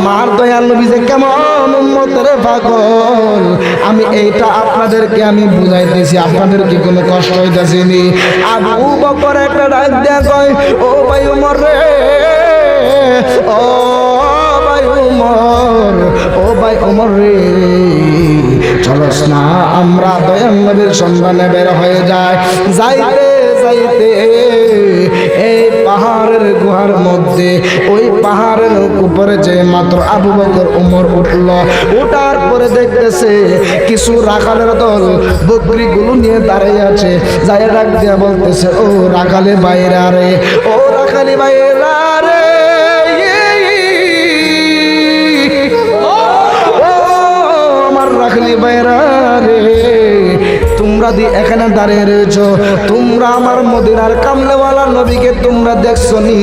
আমার দয়াল নবী যে কেমন উম্মতের পাগল, আমি এইটা আপনাদেরকে আমি বুঝাইতেছি, আপনাদের কি কোনো কষ্ট হইতেছে নি? আবু বকর একটা ডাক দেয়া কয়, ও ভাই উমর রে, ও ভাই উমর, ও ভাই উমর রে, চলস না আমরা দয়াল নবীর সন্ধানে বের হয়ে যায়। যাইতে যাইতে এই পাহাড়ের গুহার মধ্যে, ওই পাহাড়ের উপরে যে মাত্র আবু বকর উমর উঠল, উঠার পরে দেখতেছে কিছু রাখালের দল বকরিগুলো নিয়ে দাঁড়িয়ে আছে। যাই ডাক দিয়া বলতেছে, ও রাখালে বাইরা রে, ও রাখালি বাইরা রে, রাখলি বাইরা রে, তোমরা দি এখানে দাঁড়িয়ে রয়েছ, তোমরা আমার মদিনার কামলেওয়ালা নবীকে তোমরা দেখছো নি?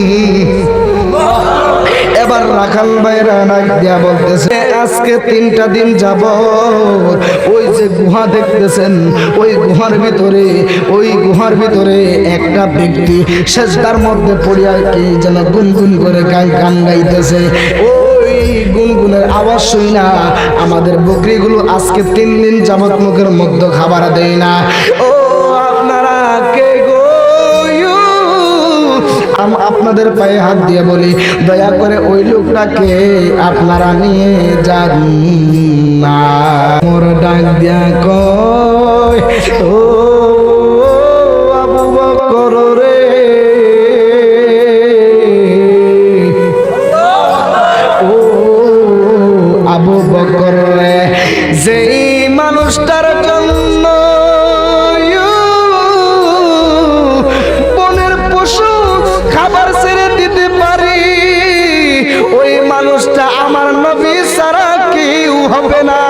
এবার রাখাল বাইরা ডাক দিয়া বলতেছে, আজকে 3টা দিন যাব ওই যে গুহা দেখতেছেন, ওই গুহার ভিতরে একটা ব্যক্তি সেজদার মধ্যে পড়িয়া কি যেন গুনগুন করে গান গাইতেছে। গুনগুনের আওয়াজ শুই না আমাদের বকরিগুলো আজকে 3 দিন যাবত মুখের মধ্যে খাবার দেয় না। ও আপনারা কে গো? আপনাদের পায়ে হাত দিয়ে বলি, দয়া করে ওই লোকটাকে আপনারা নিয়ে যান না। মোর ডাক দিয়া কয়, ও আবু বকর রে, আবু বকর রে, যেই মানুষটার জন্য বনের পশু খাবার ছেড়ে দিতে পারি, ওই মানুষটা আমার নবী ছাড়া কেউ হবে না।